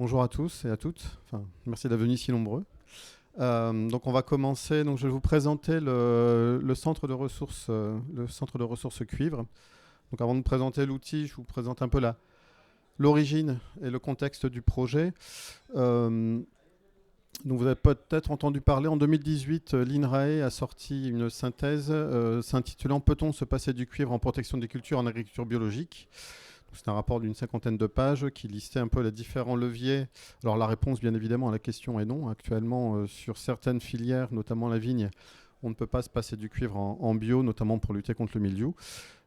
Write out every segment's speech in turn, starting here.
Bonjour à tous et à toutes. Enfin, merci d'être venus si nombreux. Donc on va commencer. Donc je vais vous présenter le centre de ressources, le centre de ressources cuivre. Donc avant de présenter l'outil, je vous présente un peu l'origine et le contexte du projet. Donc vous avez peut-être entendu parler, en 2018, l'INRAE a sorti une synthèse s'intitulant Peut-on se passer du cuivre en protection des cultures en agriculture biologique? C'est un rapport d'une 50aine de pages qui listait un peu les différents leviers. Alors la réponse, bien évidemment, à la question est non. Actuellement, sur certaines filières, notamment la vigne, on ne peut pas se passer du cuivre en bio, notamment pour lutter contre le mildiou.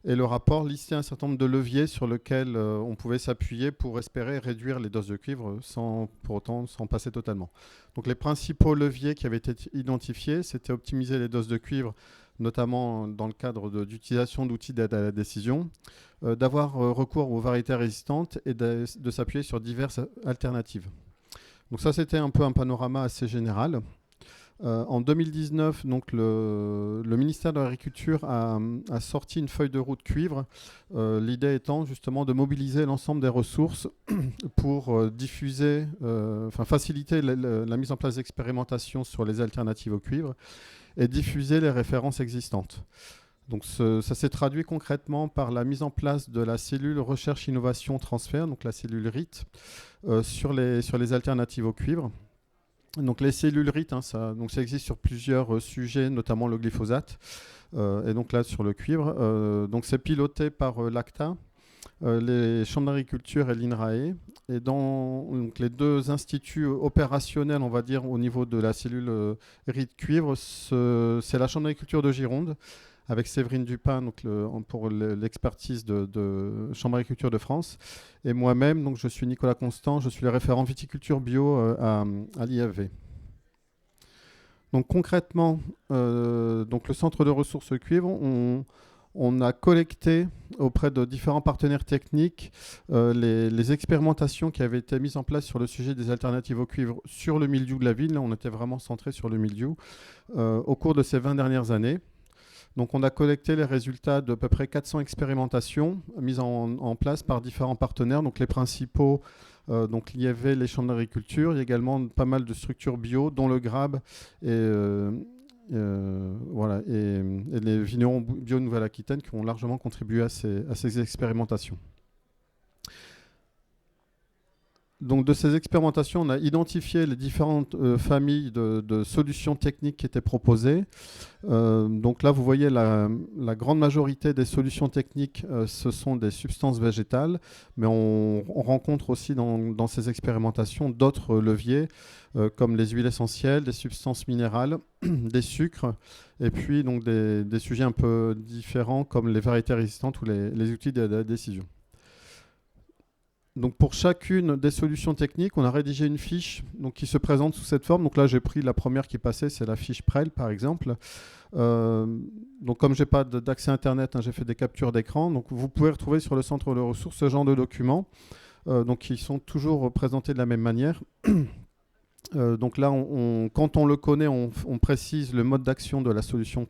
Et le rapport listait un certain nombre de leviers sur lesquels on pouvait s'appuyer pour espérer réduire les doses de cuivre sans pour autant s'en passer totalement. Donc les principaux leviers qui avaient été identifiés, c'était optimiser les doses de cuivre, notamment dans le cadre d'utilisation d'outils d'aide à la décision, d'avoir recours aux variétés résistantes et de s'appuyer sur diverses alternatives. Donc ça, c'était un peu un panorama assez général. En 2019, donc le ministère de l'Agriculture a sorti une feuille de route cuivre, l'idée étant justement de mobiliser l'ensemble des ressources pour diffuser, faciliter la mise en place d'expérimentations sur les alternatives au cuivre et diffuser les références existantes. Donc ça s'est traduit concrètement par la mise en place de la cellule recherche innovation transfert, donc la cellule RIT, sur les alternatives au cuivre. Donc les cellules RIT, ça existe sur plusieurs sujets, notamment le glyphosate, et donc là sur le cuivre. Donc c'est piloté par l'ACTA, les chambres d'agriculture et l'INRAE. Et dans donc, les deux instituts opérationnels, on va dire, au niveau de la cellule RIT cuivre, c'est la chambre d'agriculture de Gironde, avec Séverine Dupin pour l'expertise de Chambre d'agriculture de France. Et moi-même, donc, je suis Nicolas Constant, je suis le référent viticulture bio à l'IFV. Donc concrètement, donc le centre de ressources cuivre, on a collecté auprès de différents partenaires techniques les expérimentations qui avaient été mises en place sur le sujet des alternatives au cuivre sur le mildiou de la vigne. Là, on était vraiment centré sur le mildiou au cours de ces 20 dernières années. Donc on a collecté les résultats d'à peu près 400 expérimentations mises en place par différents partenaires. Donc les principaux, donc l'IFV, les chambres d'agriculture. Il y a également pas mal de structures bio, dont le GRAB et les vignerons bio de Nouvelle-Aquitaine qui ont largement contribué à ces expérimentations. Donc de ces expérimentations, on a identifié les différentes familles de solutions techniques qui étaient proposées. Donc là, vous voyez la grande majorité des solutions techniques, ce sont des substances végétales, mais on rencontre aussi dans ces expérimentations d'autres leviers, comme les huiles essentielles, des substances minérales, des sucres, et puis donc des sujets un peu différents comme les variétés résistantes ou les outils de la décision. Donc pour chacune des solutions techniques, on a rédigé une fiche qui se présente sous cette forme. Donc là, j'ai pris la première qui passait, c'est la fiche PREL, par exemple. Donc comme je n'ai pas d'accès Internet, j'ai fait des captures d'écran. Donc vous pouvez retrouver sur le centre de ressources ce genre de documents, qui sont toujours présentés de la même manière. Donc là, quand on le connaît, on précise le mode d'action de la solution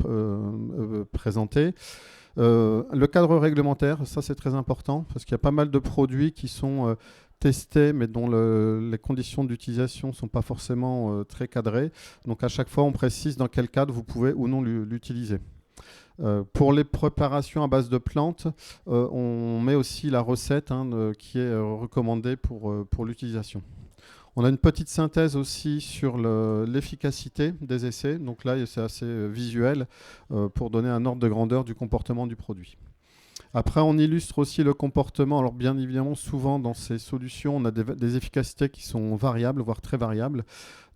présentée. Le cadre réglementaire, ça c'est très important parce qu'il y a pas mal de produits qui sont testés mais dont les conditions d'utilisation ne sont pas forcément très cadrées. Donc à chaque fois on précise dans quel cadre vous pouvez ou non l'utiliser. Pour les préparations à base de plantes, on met aussi la recette qui est recommandée pour l'utilisation. On a une petite synthèse aussi sur l'efficacité des essais. Donc là, c'est assez visuel pour donner un ordre de grandeur du comportement du produit. Après, on illustre aussi le comportement. Alors bien évidemment, souvent dans ces solutions, on a des efficacités qui sont variables, voire très variables.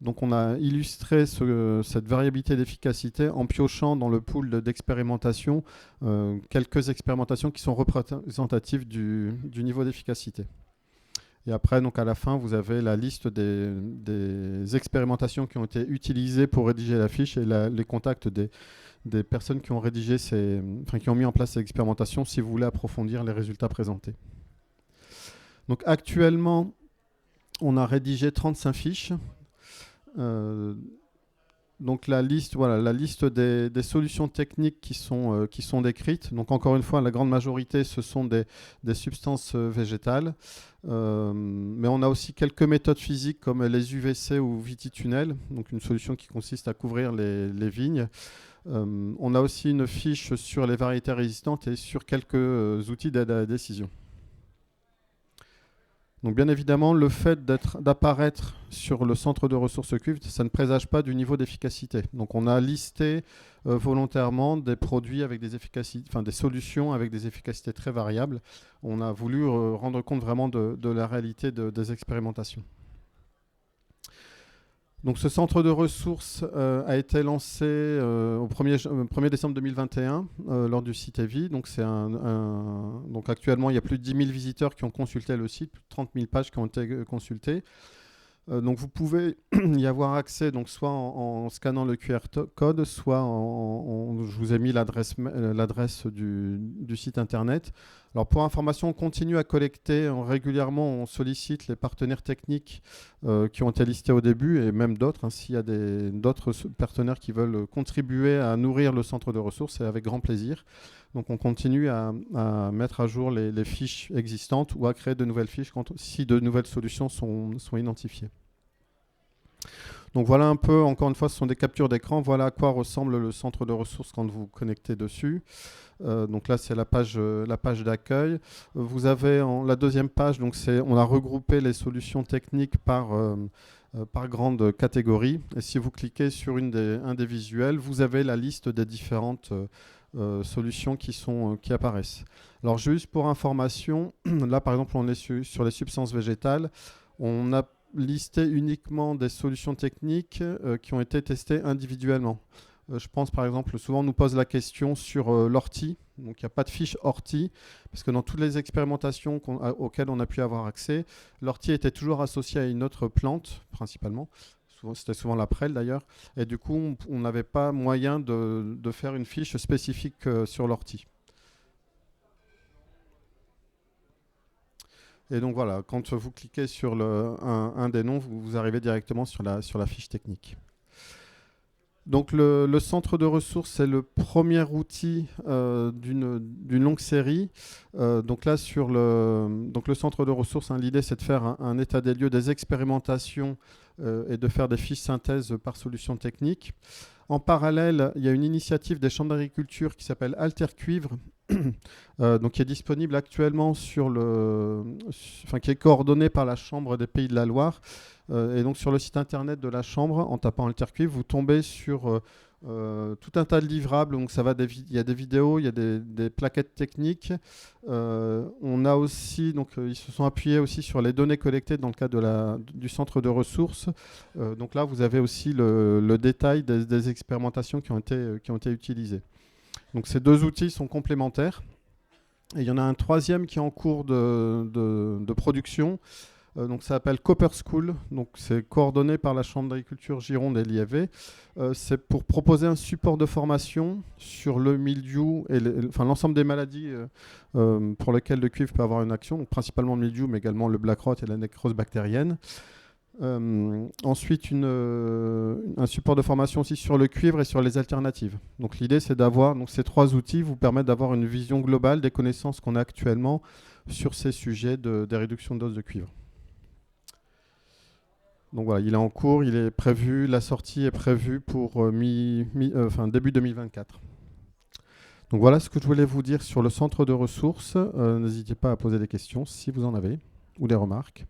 Donc on a illustré cette variabilité d'efficacité en piochant dans le pool d'expérimentation quelques expérimentations qui sont représentatives du niveau d'efficacité. Et après, donc à la fin, vous avez la liste des expérimentations qui ont été utilisées pour rédiger la fiche et les contacts des personnes qui ont rédigé qui ont mis en place ces expérimentations si vous voulez approfondir les résultats présentés. Donc actuellement, on a rédigé 35 fiches. Donc la liste, voilà, la liste des solutions techniques qui sont décrites. Donc encore une fois, la grande majorité, ce sont des substances végétales. Mais on a aussi quelques méthodes physiques comme les UVC ou vititunnels, donc une solution qui consiste à couvrir les vignes. On a aussi une fiche sur les variétés résistantes et sur quelques outils d'aide à la décision. Donc bien évidemment, le fait d'apparaître sur le centre de ressources cuivre, ça ne présage pas du niveau d'efficacité. Donc on a listé volontairement des produits avec des efficacités, enfin des solutions avec des efficacités très variables. On a voulu rendre compte vraiment de la réalité des expérimentations. Donc ce centre de ressources a été lancé au 1er décembre 2021 lors du site EVI. Donc, donc actuellement, il y a plus de 10 000 visiteurs qui ont consulté le site, plus de 30 000 pages qui ont été consultées. Donc vous pouvez y avoir accès donc soit en scannant le QR code, soit je vous ai mis l'adresse du site internet. Alors pour information, on continue à collecter régulièrement, on sollicite les partenaires techniques qui ont été listés au début et même d'autres, hein, s'il y a d'autres partenaires qui veulent contribuer à nourrir le centre de ressources, c'est avec grand plaisir. Donc on continue à mettre à jour les fiches existantes ou à créer de nouvelles fiches si de nouvelles solutions sont identifiées. Donc voilà un peu, encore une fois, ce sont des captures d'écran. Voilà à quoi ressemble le centre de ressources quand vous connectez dessus. Donc là, c'est la page d'accueil. Vous avez la deuxième page, donc on a regroupé les solutions techniques par grande catégorie. Et si vous cliquez sur un des visuels, vous avez la liste des différentes solutions qui apparaissent. Alors juste pour information, là par exemple, on est sur les substances végétales. On a listé uniquement des solutions techniques qui ont été testées individuellement. Je pense par exemple, souvent on nous pose la question sur l'ortie, donc il n'y a pas de fiche ortie, parce que dans toutes les expérimentations auxquelles on a pu avoir accès, l'ortie était toujours associée à une autre plante, principalement. C'était souvent la prêle d'ailleurs, et du coup on n'avait pas moyen de faire une fiche spécifique sur l'ortie. Et donc voilà, quand vous cliquez sur un des noms, vous arrivez directement sur la fiche technique. Donc le centre de ressources, c'est le premier outil d'une longue série. Donc là, sur le centre de ressources, hein, l'idée c'est de faire un état des lieux des expérimentations et de faire des fiches synthèse par solution technique. En parallèle, il y a une initiative des chambres d'agriculture qui s'appelle Alter Cuivre, donc qui est disponible actuellement qui est coordonnée par la Chambre des Pays de la Loire. Et donc sur le site internet de la Chambre, en tapant Alter Cuivre, vous tombez sur tout un tas de livrables. Donc il y a des vidéos, il y a des plaquettes techniques. On a aussi, donc ils se sont appuyés aussi sur les données collectées dans le cadre du centre de ressources. Donc là, vous avez aussi le détail des expérimentations qui ont été utilisées. Donc ces deux outils sont complémentaires. Et il y en a un troisième qui est en cours de production. Donc ça s'appelle Copper School. Donc c'est coordonné par la Chambre d'agriculture Gironde et l'IFV. C'est pour proposer un support de formation sur le mildiou et l'ensemble des maladies pour lesquelles le cuivre peut avoir une action. Donc principalement le mildiou, mais également le black rot et la nécrose bactérienne. Ensuite, un support de formation aussi sur le cuivre et sur les alternatives. Donc l'idée, c'est d'avoir ces trois outils vous permettent d'avoir une vision globale des connaissances qu'on a actuellement sur ces sujets des réductions de doses de cuivre. Donc voilà, il est en cours, il est prévu, la sortie est prévue pour début 2024. Donc voilà ce que je voulais vous dire sur le centre de ressources. N'hésitez pas à poser des questions si vous en avez ou des remarques.